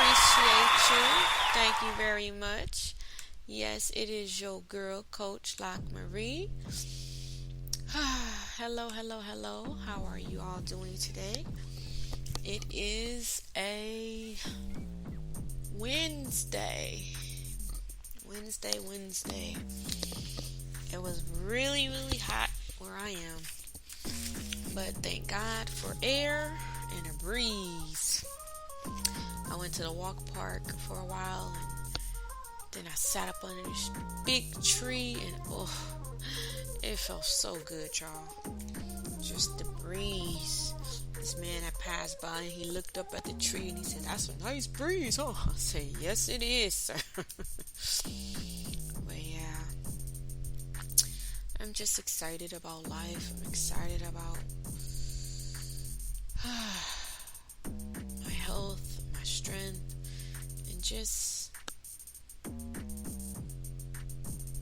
appreciate you. Thank you very much. Yes, it is your girl, Coach LockMarie. Hello, hello, hello. How are you all doing today? It is a Wednesday. Wednesday. It was really, really hot where I am. But thank God for air and a breeze. I went to the walk park for a while and then I sat up under this big tree and it felt so good, y'all. Just the breeze. This man that passed by and he looked up at the tree and he said, "That's a nice breeze, huh?" I said, "Yes, it is, sir." But yeah, I'm just excited about life. I'm excited about my health, my strength, and just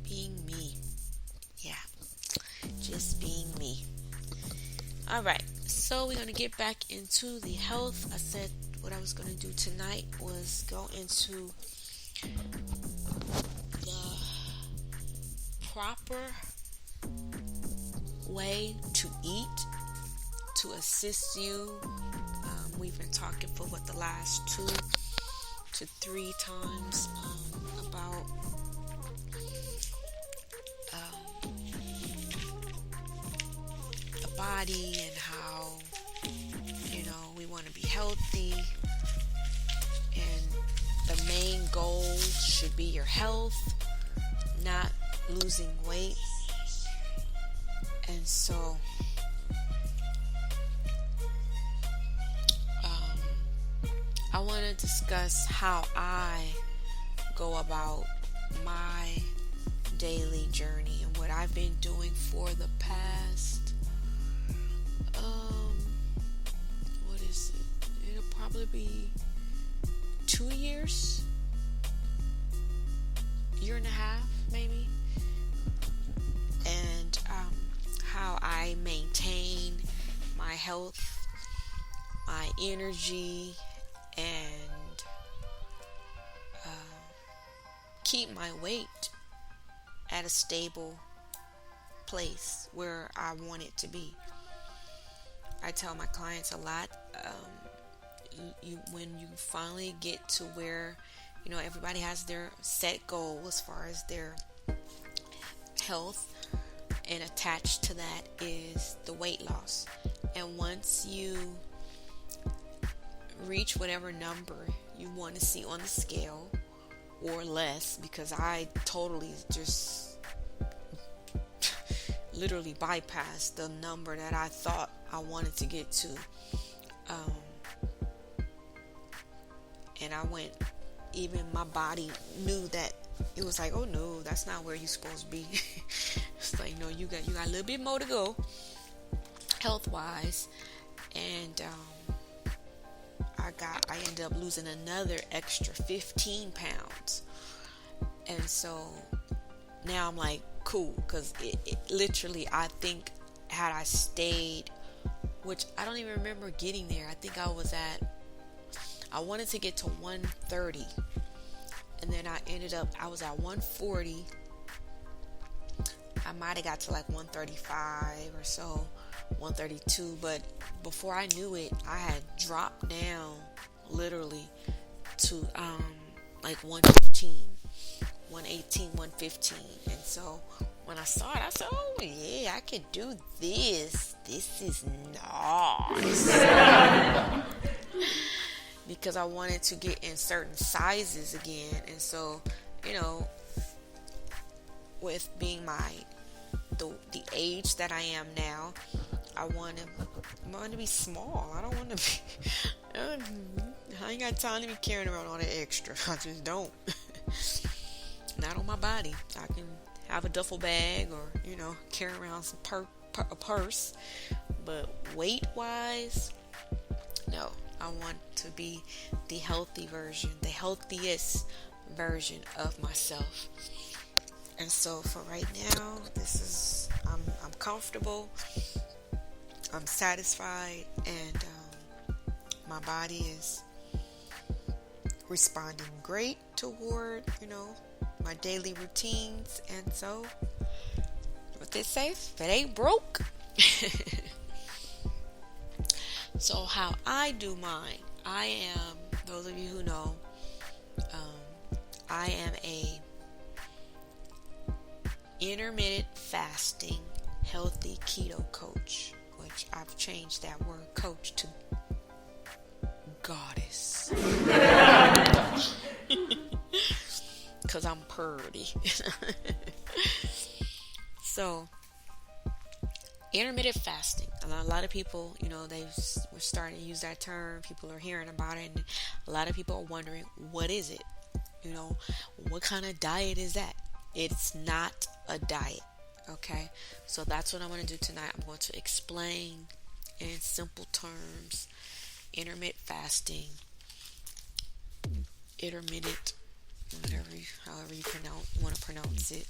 being me. Yeah, just being me. Alright, so we're going to get back into the health. I said what I was going to do tonight was go into the proper way to eat to assist you. We've been talking for the last 2 to 3 times about the body and how we want to be healthy, and the main goal should be your health, not losing weight. And so I want to discuss how I go about my daily journey and what I've been doing for the past what is it? It'll probably be 2 years, year and a half maybe, and how I maintain my health, my energy, and keep my weight at a stable place where I want it to be. I tell my clients a lot, when you finally get to where everybody has their set goal as far as their health, and attached to that is the weight loss. And once you reach whatever number you want to see on the scale or less, because I totally just literally bypassed the number that I thought I wanted to get to, and I went, even my body knew that. It was like, oh no, that's not where you're supposed to be. It's like, no, you got a little bit more to go health wise. And I ended up losing another extra 15 pounds. And so now I'm like, cool, because it literally, I think, had I stayed, which I don't even remember getting there. I think I wanted to get to 130, and then I was at 140. I might have got to like 135 or so, 132, but before I knew it, I had dropped down literally to like 115, 118, 115. And so when I saw it, I said, oh yeah, I could do this. This is nice. Because I wanted to get in certain sizes again. And so, with being the age that I am now, I want to be small. I don't want to be I ain't got time to be carrying around all that extra. I just don't. Not on my body. I can have a duffel bag or carry around some a purse, but weight wise, no. I want to be the healthy version, the healthiest version of myself. And so for right now, I'm comfortable, I'm satisfied, and my body is responding great toward, my daily routines. And so, what they say, if it ain't broke. So how I do mine, those of you who know, I am a intermittent fasting healthy keto coach, which I've changed that word coach to goddess. Because I'm purdy. So, intermittent fasting. A lot of people, we're starting to use that term. People are hearing about it, and a lot of people are wondering, what is it? What kind of diet is that? It's not a diet. Okay, so that's what I'm going to do tonight. I'm going to explain in simple terms intermittent fasting, intermittent, however you want to pronounce it,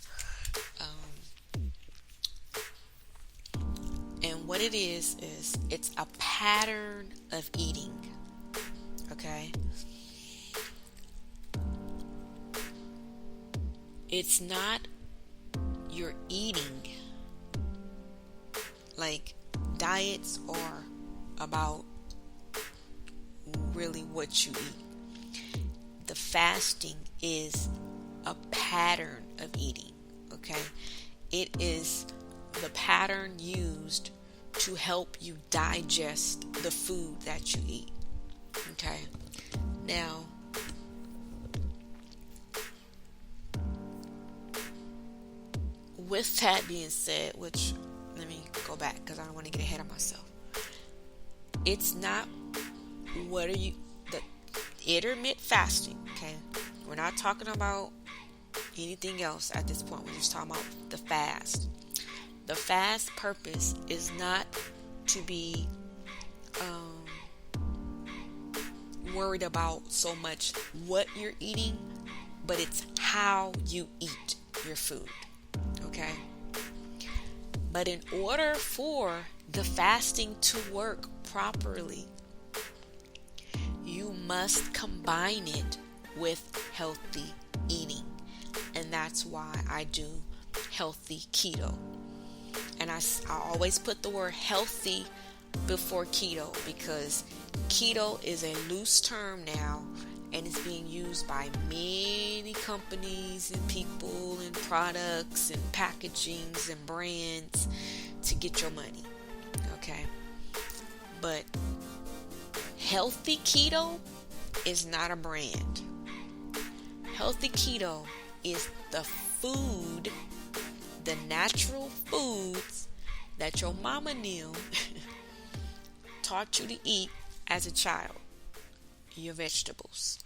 and what it is it's a pattern of eating. Okay, it's not you're eating. Like, diets are about really what you eat. The fasting is a pattern of eating. Okay, it is the pattern used to help you digest the food that you eat. Okay, now with that being said, which, let me go back because I don't want to get ahead of myself. It's not the intermittent fasting, okay? We're not talking about anything else at this point. We're just talking about the fast. The fast purpose is not to be worried about so much what you're eating, but it's how you eat your food. Okay, but in order for the fasting to work properly, you must combine it with healthy eating, and that's why I do healthy keto. And I always put the word healthy before keto, because keto is a loose term now, and it's being used by many companies and people and products and packagings and brands to get your money. Okay? But healthy keto is not a brand. Healthy keto is the food, the natural foods that your mama knew taught you to eat as a child. Your vegetables,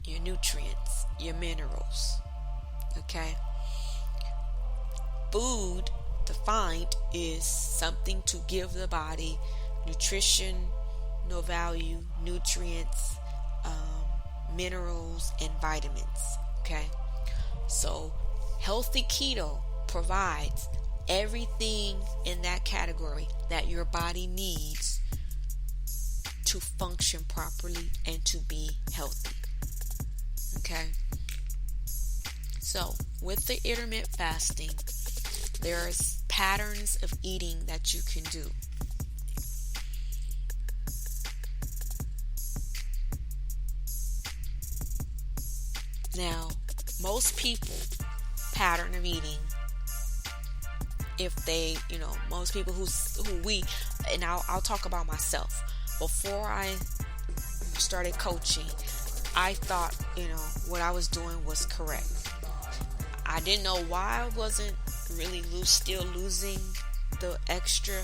your nutrients, your minerals. Okay? Food defined is something to give the body nutrition, no value, nutrients, minerals, and vitamins. Okay? So, healthy keto provides everything in that category that your body needs to function properly and to be healthy. Okay? So, with the intermittent fasting, there's patterns of eating that you can do. Now, most people pattern of eating, if they, most people who we, and I'll talk about myself. Before I started coaching, I thought, what I was doing was correct. I didn't know why I wasn't really still losing the extra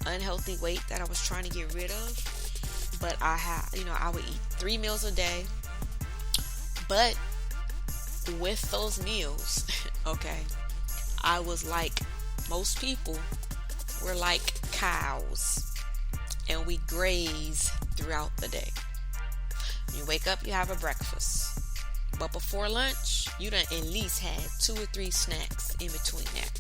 unhealthy weight that I was trying to get rid of. But I would eat 3 meals a day. But with those meals, okay, I was like most people, we're like cows, and we graze throughout the day. You wake up, you have a breakfast, but before lunch, you done at least had 2 or 3 snacks in between that.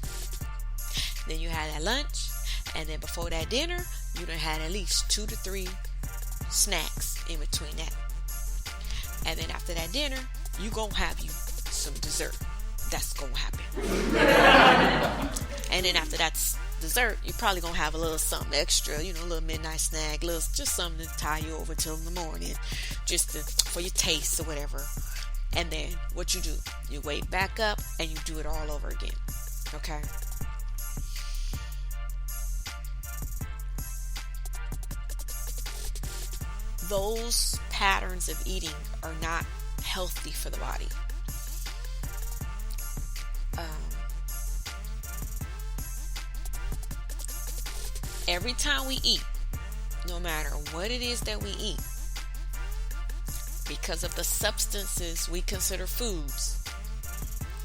Then you had that lunch, and then before that dinner, you done had at least 2 to 3 snacks in between that. And then after that dinner, you gonna have you some dessert. That's gonna happen. And then after that dessert, you're probably gonna have a little something extra, a little midnight snack, just something to tie you over till in the morning, for your taste or whatever. And then what you do, you wake back up and you do it all over again. Okay? Those patterns of eating are not healthy for the body. Every time we eat, no matter what it is that we eat, because of the substances we consider foods,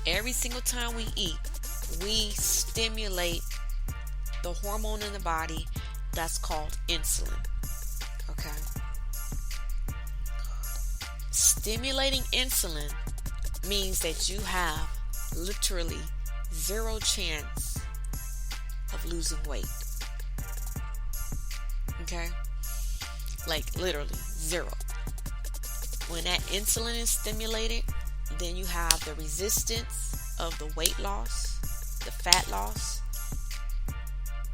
every single time we eat, we stimulate the hormone in the body that's called insulin. Okay? Stimulating insulin means that you have literally zero chance of losing weight. Okay? Like literally zero. When that insulin is stimulated, then you have the resistance of the weight loss, the fat loss,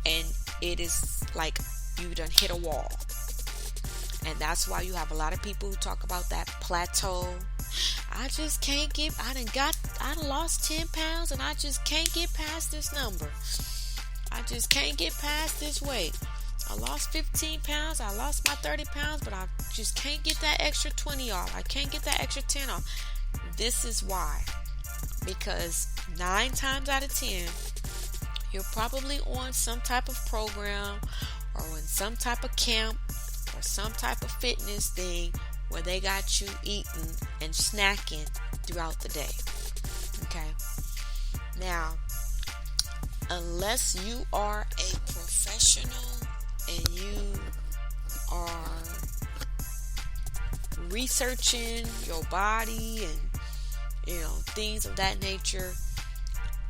and it is like you done hit a wall. And that's why you have a lot of people who talk about that plateau. I just can't I done lost 10 pounds and I just can't get past this number. I just can't get past this weight. I lost 15 pounds, I lost my 30 pounds, but I just can't get that extra 20 off. I can't get that extra 10 off. This is why. Because 9 times out of 10, you're probably on some type of program or in some type of camp or some type of fitness thing where they got you eating and snacking throughout the day. Okay? Now, unless you are a professional and you are researching your body and things of that nature,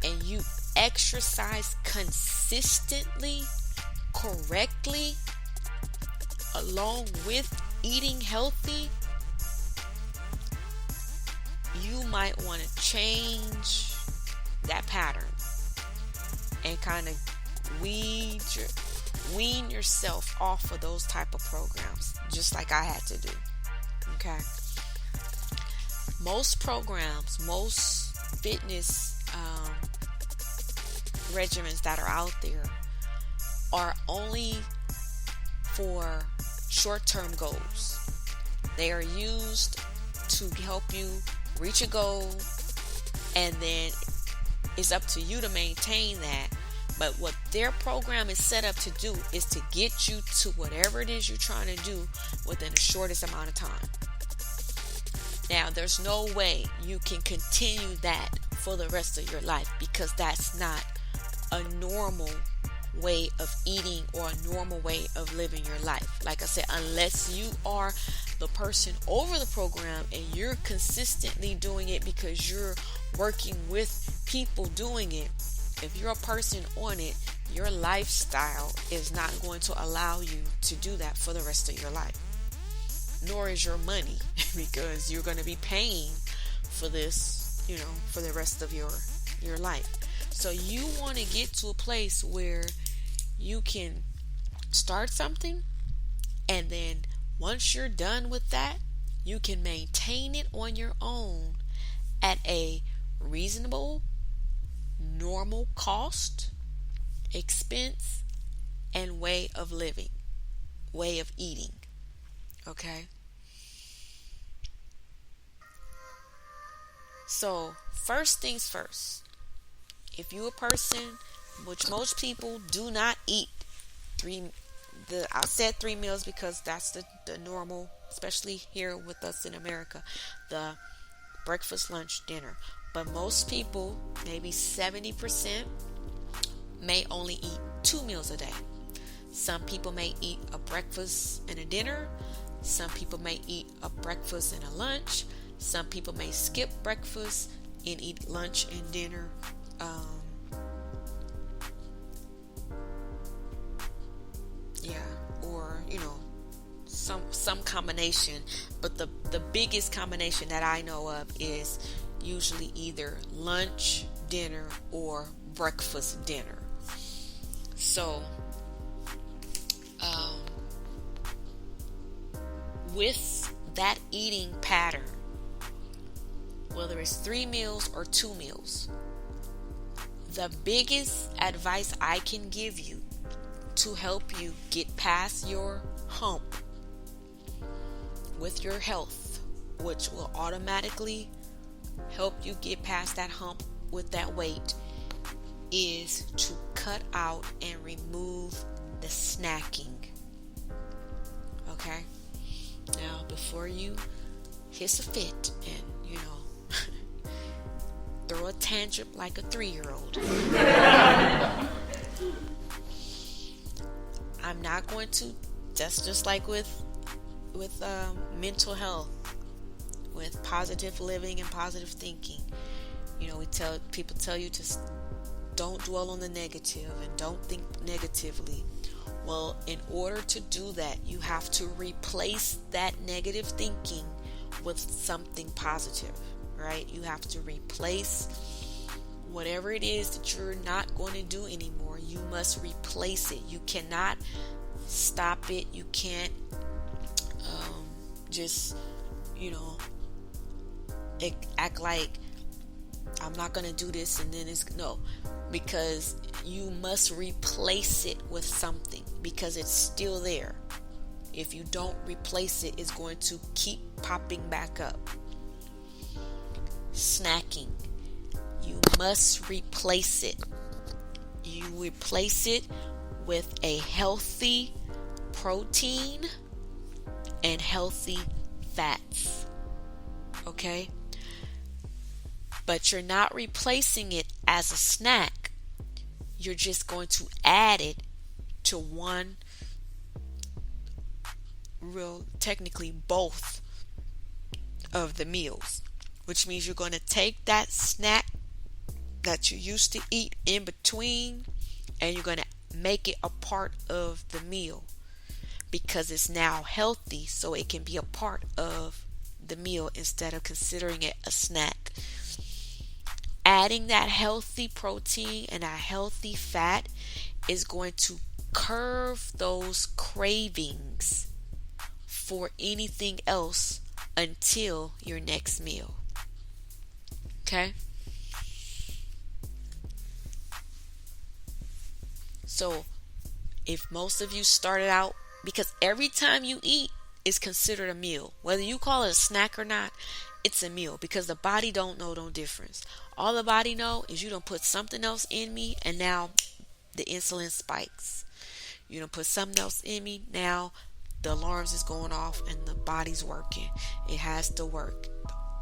and you exercise consistently, correctly, along with eating healthy, you might want to change that pattern and kind of wean yourself off of those type of programs, just like I had to do. Okay? Most programs, most fitness regimens that are out there are only for short-term goals. They are used to help you reach a goal, and then it's up to you to maintain that. But what their program is set up to do is to get you to whatever it is you're trying to do within the shortest amount of time. Now, there's no way you can continue that for the rest of your life, because that's not a normal way of eating or a normal way of living your life. Like I said, unless you are the person over the program and you're consistently doing it because you're working with people doing it, if you're a person on it, your lifestyle is not going to allow you to do that for the rest of your life. Nor is your money, because you're going to be paying for this, for the rest of your life. So you want to get to a place where you can start something, and then once you're done with that, you can maintain it on your own at a reasonable, normal cost, expense, and way of living, way of eating. Okay? So, first things first. If you're a person, which most people do not eat I said 3 meals because that's the normal, especially here with us in America, the breakfast, lunch, dinner. But most people, maybe 70%, may only eat 2 meals a day. Some people may eat a breakfast and a dinner. Some people may eat a breakfast and a lunch. Some people may skip breakfast and eat lunch and dinner. some combination, but the biggest combination that I know of is usually either lunch, dinner, or breakfast, dinner. So with that eating pattern, whether it's 3 meals or 2 meals, the biggest advice I can give you to help you get past your hump with your health, which will automatically help you get past that hump with that weight, is to cut out and remove the snacking. Okay? Now, before you hiss a fit and, throw a tantrum like a 3-year-old, I'm not going to. That's just like with mental health, with positive living and positive thinking. People tell you to don't dwell on the negative and don't think negatively. Well, in order to do that, you have to replace that negative thinking with something positive, right? You have to replace whatever it is that you're not going to do anymore. You must replace it. You cannot stop it. You can't just act like I'm not going to do this and then no, because you must replace it with something, because it's still there. If you don't replace it, it's going to keep popping back up. Snacking, you must replace it. You replace it with a healthy protein and healthy fats. Okay? But you're not replacing it as a snack. You're just going to add it to one, technically both of the meals, which means you're going to take that snack that you used to eat in between and you're going to make it a part of the meal, because it's now healthy, so it can be a part of the meal instead of considering it a snack. Adding that healthy protein and that healthy fat is going to curb those cravings for anything else until your next meal. Okay? So, if most of you started out, because every time you eat is considered a meal, whether you call it a snack or not, it's a meal, because the body don't know no difference. All the body know is you don't put something else in me and now the insulin spikes. You don't put something else in me, now the alarms is going off and the body's working. It has to work.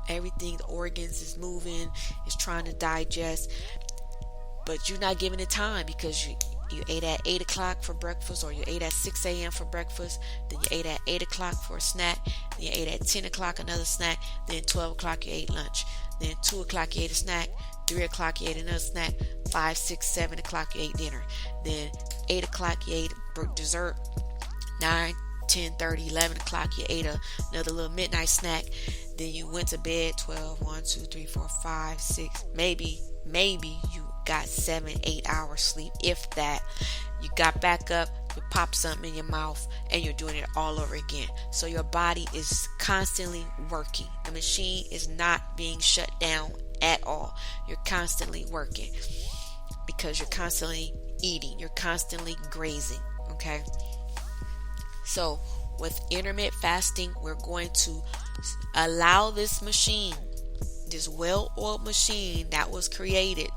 Everything, the organs is moving, is trying to digest, but you're not giving it time, because you ate at 8 o'clock for breakfast, or you ate at 6 a.m. for breakfast, then you ate at 8 o'clock for a snack, then you ate at 10 o'clock another snack, then 12 o'clock you ate lunch, then 2 o'clock you ate a snack, 3 o'clock you ate another snack, 5, 6, 7 o'clock you ate dinner, then 8 o'clock you ate dessert, 9, 10, 30, 11 o'clock you ate another little midnight snack, then you went to bed 12, 1, 2, 3, 4, 5, 6, maybe you got 7, 8 hours sleep, if that. You got back up, you pop something in your mouth, and you're doing it all over again. So your body is constantly working. The machine is not being shut down at all. You're constantly working, because you're constantly eating, you're constantly grazing. Okay? So with intermittent fasting, we're going to allow this machine, this well-oiled machine that was created,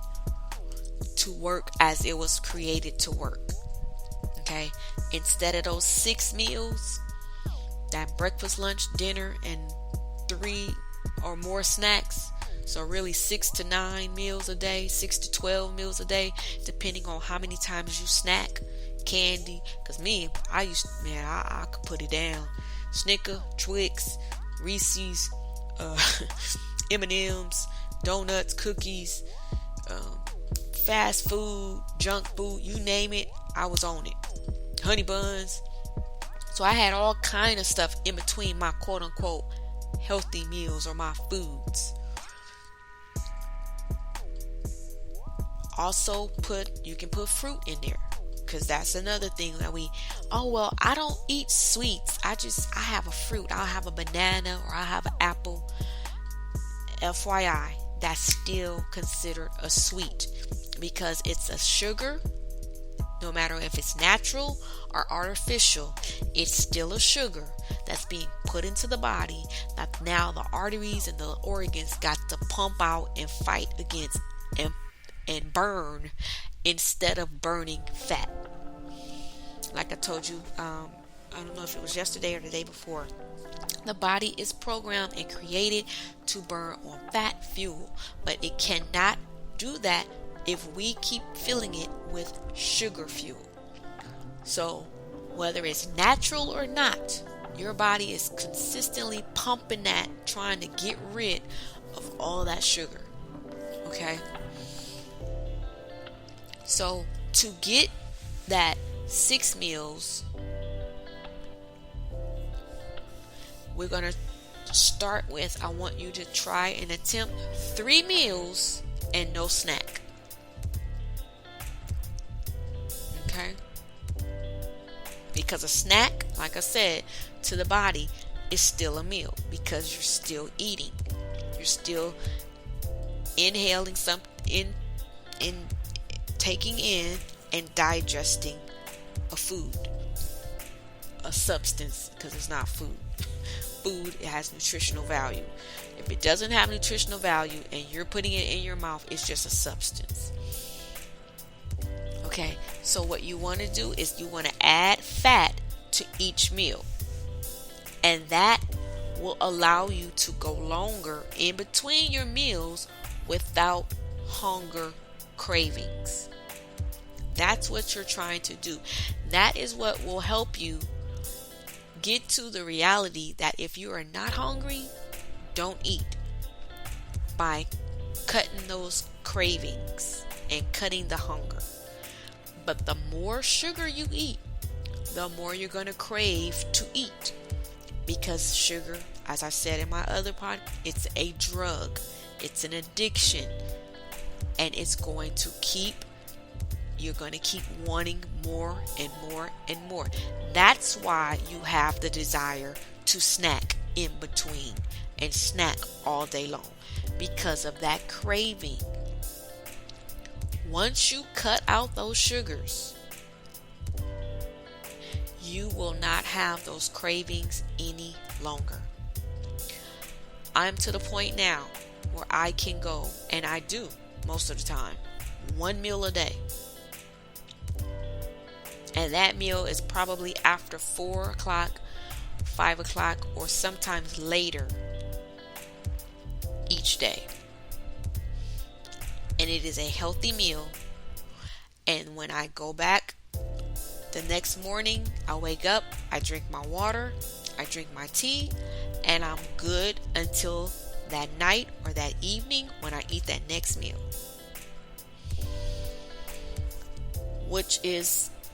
to work as it was created to work. Okay? Instead of those 6 meals, that breakfast, lunch, dinner, and 3 or more snacks, so really 6 to 9 meals a day, 6 to 12 meals a day, depending on how many times you snack. Candy, because I could put it down. Snicker, Twix, Reese's, M&M's, donuts, cookies, fast food, junk food, you name it, I was on it. Honey buns. So I had all kind of stuff in between my quote unquote healthy meals or my foods. Also you can put fruit in there, because that's another thing that I don't eat sweets. I have a fruit. I'll have a banana or I'll have an apple. FYI, that's still considered a sweet because it's a sugar. No matter if it's natural or artificial, it's still a sugar that's being put into the body that now the arteries and the organs got to pump out and fight against and burn instead of burning fat. Like I told you, I don't know if it was yesterday or the day before, the body is programmed and created to burn on fat fuel, but it cannot do that if we keep filling it with sugar fuel. So whether it's natural or not, your body is consistently pumping that, trying to get rid of all that sugar. Okay? So to get that 6 meals, we're going to start with, I want you to try and attempt 3 meals and no snack. Okay? Because a snack, like I said, to the body is still a meal because you're still eating. You're still inhaling something, taking in and digesting a food, a substance, because it's not food. Food, it has nutritional value. If it doesn't have nutritional value and you're putting it in your mouth, it's just a substance. Okay, so what you want to do is you want to add fat to each meal, and that will allow you to go longer in between your meals without hunger cravings. That's what you're trying to do. That is what will help you get to the reality that if you are not hungry, don't eat, by cutting those cravings and cutting the hunger. But the more sugar you eat, the more you're going to crave to eat, because sugar, as I said in my other podcast, it's a drug, it's an addiction, and it's going to you're going to keep wanting more and more and more. That's why you have the desire to snack in between and snack all day long, because of that craving. Once you cut out those sugars, you will not have those cravings any longer. I'm to the point now where I can go, and I do most of the time, 1 meal a day. And that meal is probably after 4 o'clock, 5 o'clock, or sometimes later each day. And it is a healthy meal. And when I go back the next morning, I wake up, I drink my water, I drink my tea, and I'm good until that night or that evening when I eat that next meal. Which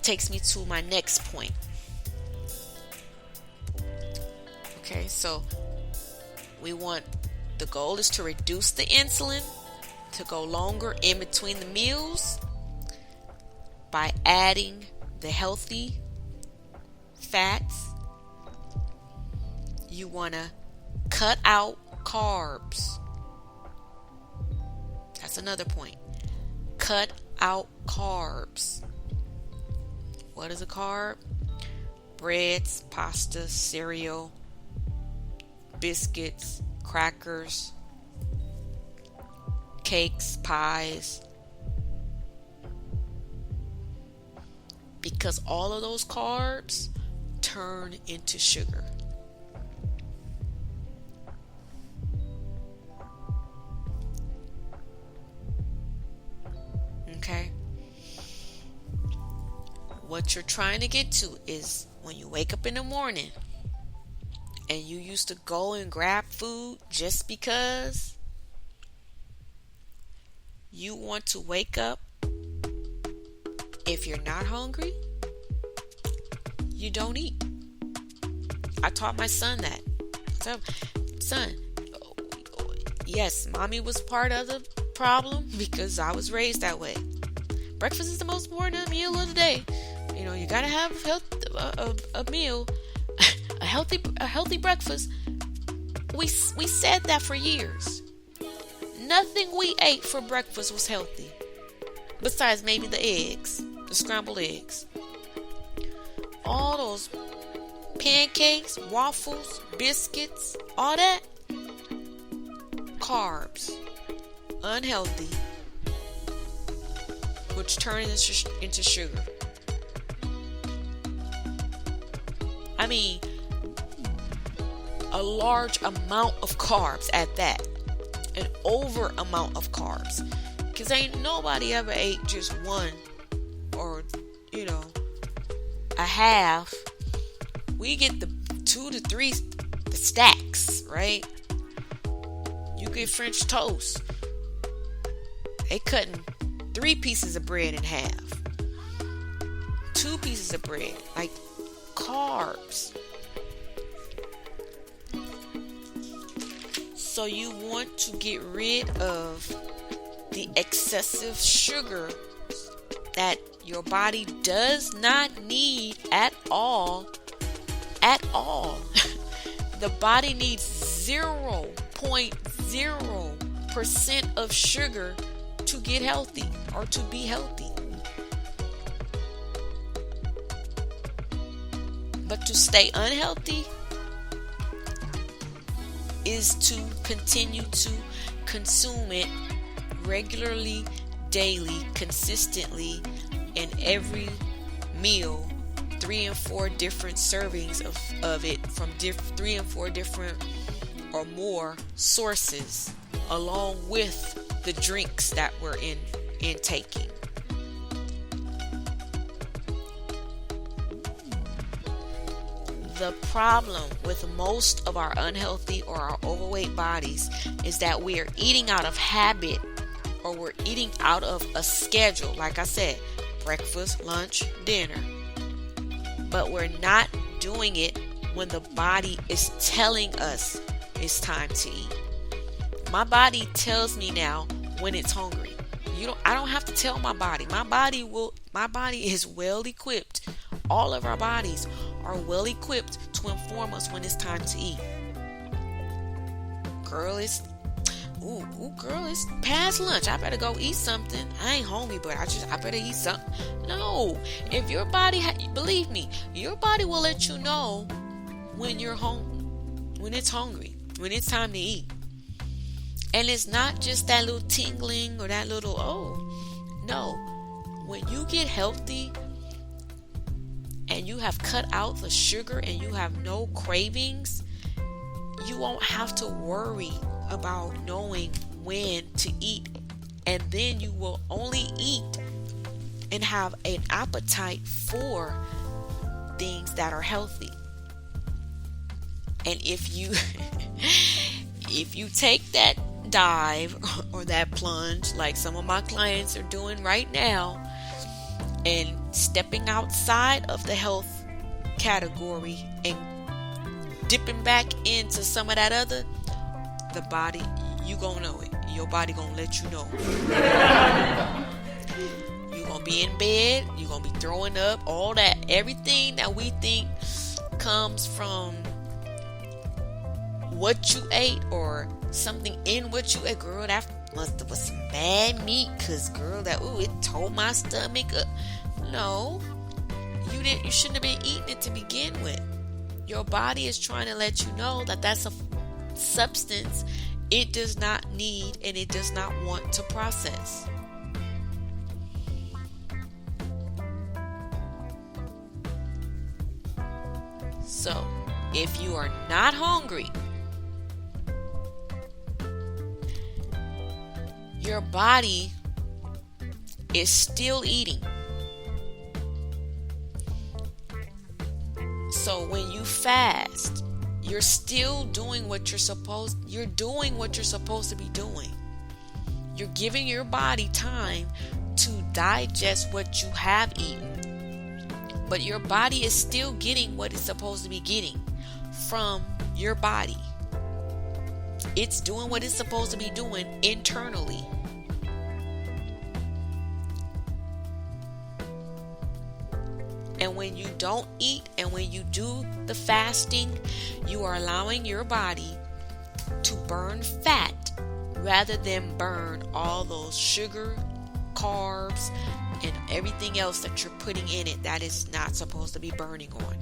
takes me to my next point. Okay, so the goal is to reduce the insulin, to go longer in between the meals by adding the healthy fats. You want to cut out carbs. That's another point. Cut out carbs. What is a carb? Breads, pasta, cereal, biscuits, crackers, cakes, pies. Because all of those carbs turn into sugar. Okay? What you're trying to get to is when you wake up in the morning and you used to go and grab food just because you want to wake up. If you're not hungry, you don't eat. I taught my son that. So, son, yes, mommy was part of the problem because I was raised that way. Breakfast is the most important meal of the day. You gotta have a meal, a healthy breakfast. We said that for years. Nothing we ate for breakfast was healthy, besides maybe the eggs, the scrambled eggs. All those pancakes, waffles, biscuits, all that, carbs, unhealthy, which turn into sugar. I mean, a large amount of carbs at that. An over amount of carbs. Because ain't nobody ever ate just one or, a half. We get the 2 to 3 the stacks, right? You get French toast. They cutting 3 pieces of bread in half. 2 pieces of bread. Like carbs. So you want to get rid of the excessive sugar that your body does not need at all. At all. The body needs 0.0% of sugar to get healthy or to be healthy. But to stay unhealthy is to continue to consume it regularly, daily, consistently, in every meal, 3 and 4 different servings of it from 3 and 4 different or more sources, along with the drinks that we're intaking. The problem with most of our unhealthy or our overweight bodies is that we are eating out of habit, or we're eating out of a schedule. Like I said, breakfast, lunch, dinner. But we're not doing it when the body is telling us it's time to eat. My body tells me now when it's hungry. I don't have to tell my body. My body is well equipped. All of our bodies are well equipped to inform us when it's time to eat. Girl, it's past lunch. I better go eat something. I ain't hungry, but I better eat something. No, if your body, believe me, your body will let you know when you're hungry, when it's hungry, when it's time to eat. And it's not just that little tingling or that little, no. When you get healthy and you have cut out the sugar and you have no cravings, you won't have to worry about knowing when to eat. And then you will only eat and have an appetite for things that are healthy. And if you take that dive or that plunge like some of my clients are doing right now, and stepping outside of the health category and dipping back into some of that other, the body, you gonna know it. Your body gonna let you know. You're gonna be in bed, you're gonna be throwing up, all that, everything that we think comes from what you ate or something in what you ate. Girl, that must have was some bad meat, cause girl, it tore my stomach up. No, you shouldn't have been eating it to begin with. Your body is trying to let you know that that's a substance it does not need and it does not want to process. So, if you are not hungry, your body is still eating. So when you fast, you're still doing what you're supposed to be doing. You're giving your body time to digest what you have eaten. But your body is still getting what it's supposed to be getting from your body. It's doing what it's supposed to be doing internally. And when you don't eat and when you do the fasting, you are allowing your body to burn fat rather than burn all those sugar, carbs, and everything else that you're putting in it that is not supposed to be burning on.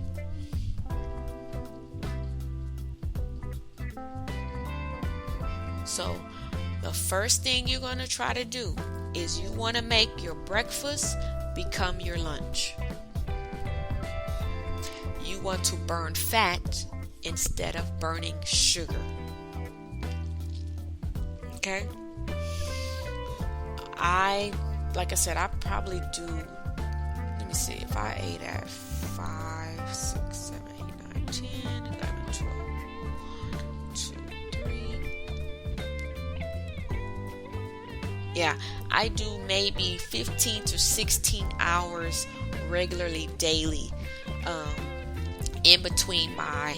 So the first thing you're going to try to do is you want to make your breakfast become your lunch. You want to burn fat instead of burning sugar. Okay? Like I said, I probably do, let me see, if I ate at 5, 6, 7, 8, 9, 10, 11, 12, 1, 2, 3. Yeah, I do maybe 15 to 16 hours regularly daily, in between my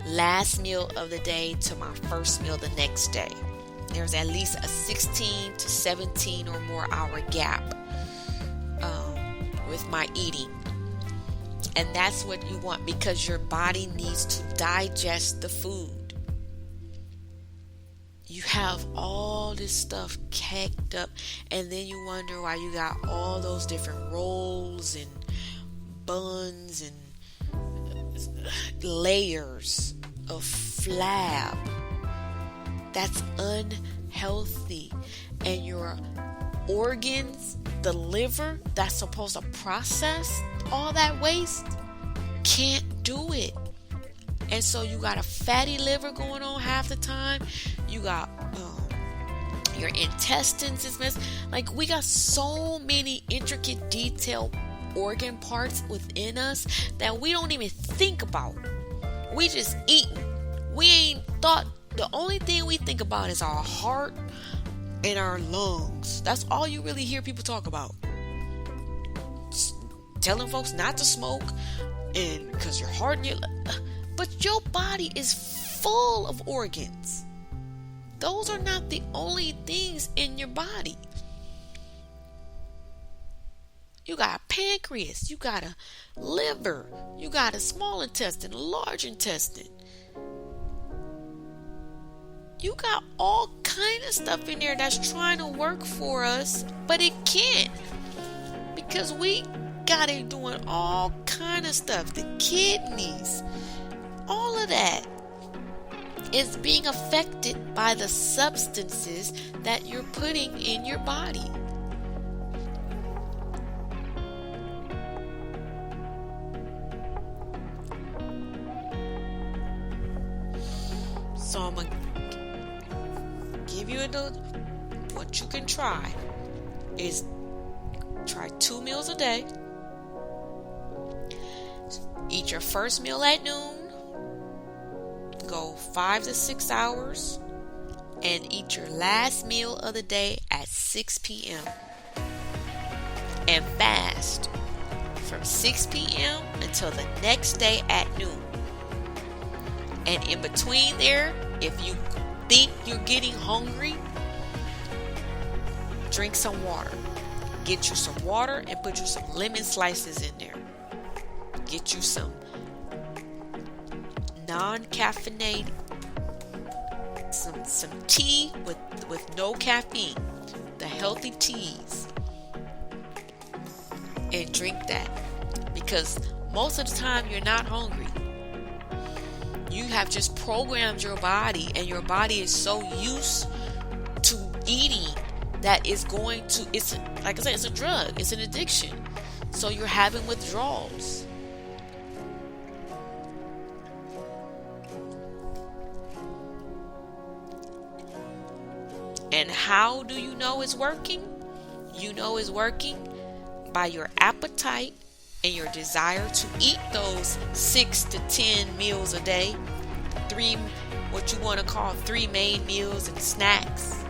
last meal of the day to my first meal the next day. There's at least a 16 to 17 or more hour gap with my eating. And that's what you want, because your body needs to digest the food. You have all this stuff caked up, and then you wonder why you got all those different rolls and buns and layers of flab. That's unhealthy. And your organs, the liver that's supposed to process all that waste, can't do it. And so you got a fatty liver going on half the time. You got your intestines is messed. Like, we got so many intricate, detailed organ parts within us that we don't even think about. We just eating. We ain't thought. The only thing we think about is our heart and our lungs. That's all you really hear people talk about. Telling folks not to smoke, and because your heart and your, but your body is full of organs. Those are not the only things in your body. You got a pancreas, you got a liver, you got a small intestine, a large intestine. You got all kind of stuff in there that's trying to work for us, but it can't, because we got it doing all kind of stuff. The kidneys, all of that is being affected by the substances that you're putting in your body. So I'm going to give you what you can try is try 2 meals a day. Eat your first meal at noon. Go 5 to 6 hours. And eat your last meal of the day at 6 p.m. And fast from 6 p.m. until the next day at noon. And in between there, if you think you're getting hungry, drink some water. Get you some water and put you some lemon slices in there. Get you some non-caffeinated, some tea with no caffeine, the healthy teas, and drink that, because most of the time you're not hungry. You have just programmed your body, and your body is so used to eating that it's going to, it's like I said, it's a drug, it's an addiction. So you're having withdrawals. And how do you know it's working? You know it's working by your appetite and your desire to eat those 6 to 10 meals a day, 3, what you want to call 3 main meals and snacks,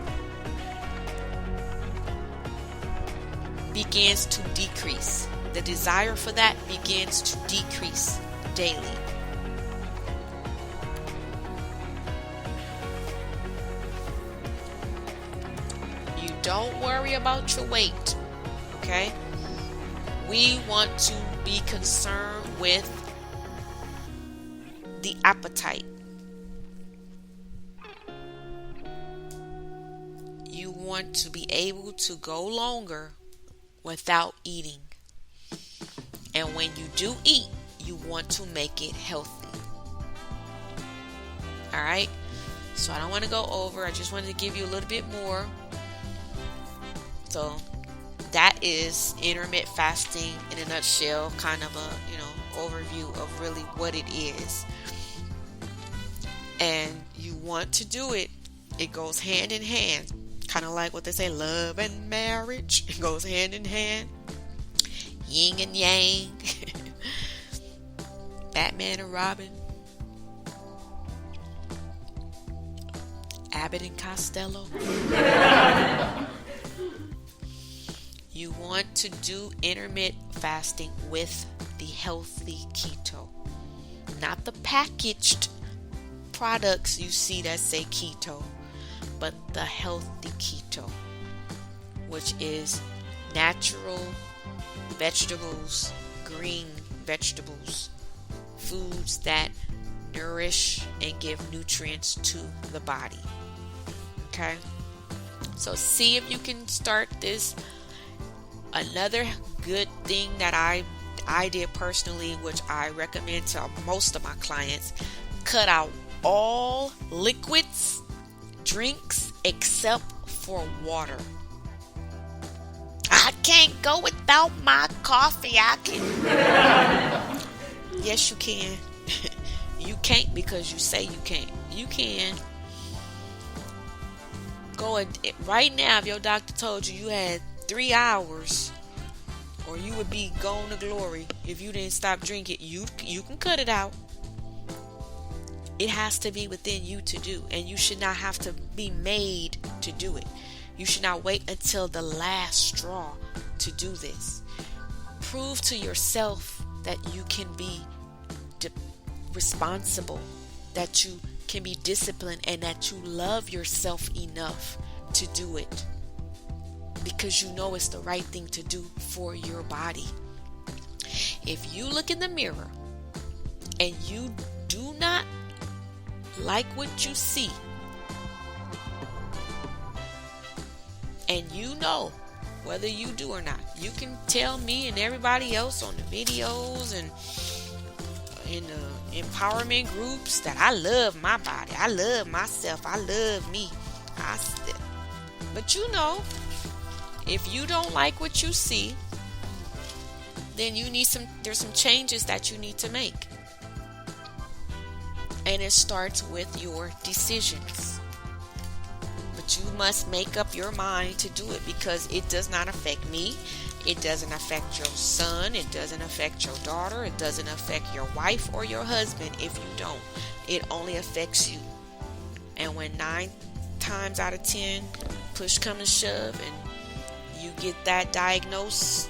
begins to decrease. The desire for that begins to decrease daily. Don't worry about your weight. Okay? We want to be concerned with the appetite. You want to be able to go longer without eating. And when you do eat, you want to make it healthy. Alright? So I don't want to go over. I just wanted to give you a little bit more. So that is intermittent fasting in a nutshell, kind of a, overview of really what it is. And you want to do it. It goes hand in hand. Kind of like what they say, love and marriage. It goes hand in hand. Yin and yang. Batman and Robin. Abbott and Costello. You want to do intermittent fasting with the healthy keto. Not the packaged products you see that say keto, but the healthy keto, which is natural vegetables, green vegetables, foods that nourish and give nutrients to the body. Okay? So see if you can start this. Another good thing that I did personally, which I recommend to most of my clients, cut out all liquids, drinks, except for water. I can't go without my coffee. I can. Yes, you can. You can't because you say you can't. You can. Go right now. If your doctor told you had 3 hours, or you would be gone to glory if you didn't stop drinking, you can cut it out. It has to be within you to do, and you should not have to be made to do it. You should not wait until the last straw to do this. Prove to yourself that you can be responsible, that you can be disciplined, and that you love yourself enough to do it, because you know it's the right thing to do for your body. If you look in the mirror and you do not like what you see, and you know whether you do or not, you can tell me and everybody else on the videos and in the empowerment groups that I love my body, I love myself, I love me. But if you don't like what you see, then there's some changes that you need to make. And it starts with your decisions. But you must make up your mind to do it, because it does not affect me. It doesn't affect your son. It doesn't affect your daughter. It doesn't affect your wife or your husband if you don't. It only affects you. And when 9 times out of 10 push come to shove and you get that diagnosis,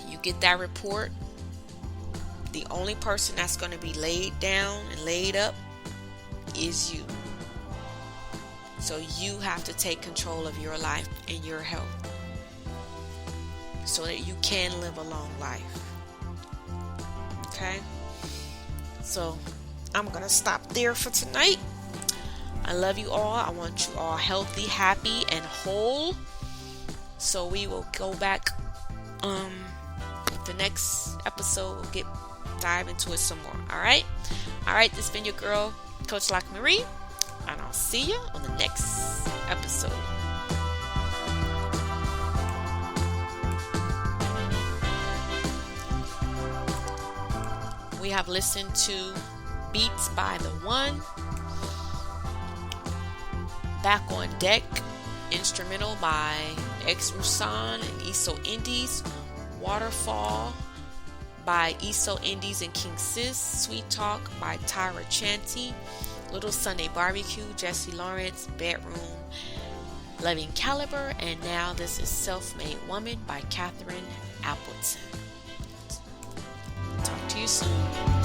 you get that report, the only person that's going to be laid down and laid up is you. So you have to take control of your life and your health so that you can live a long life. Okay? So I'm going to stop there for tonight. I love you all. I want you all healthy, happy, and whole. So we will go back the next episode. We'll dive into it some more. Alright, this has been your girl, Coach LockMarie, and I'll see you on the next episode. We have listened to Beats by the One, Back on Deck, instrumental by X Rusan and Iso Indies, Waterfall by Iso Indies and King Sis, Sweet Talk by Tyra Chanty, Little Sunday Barbecue, Jesse Lawrence, Bedroom, Loving Caliber, and now this is Self-Made Woman by Catherine Appleton. Talk to you soon.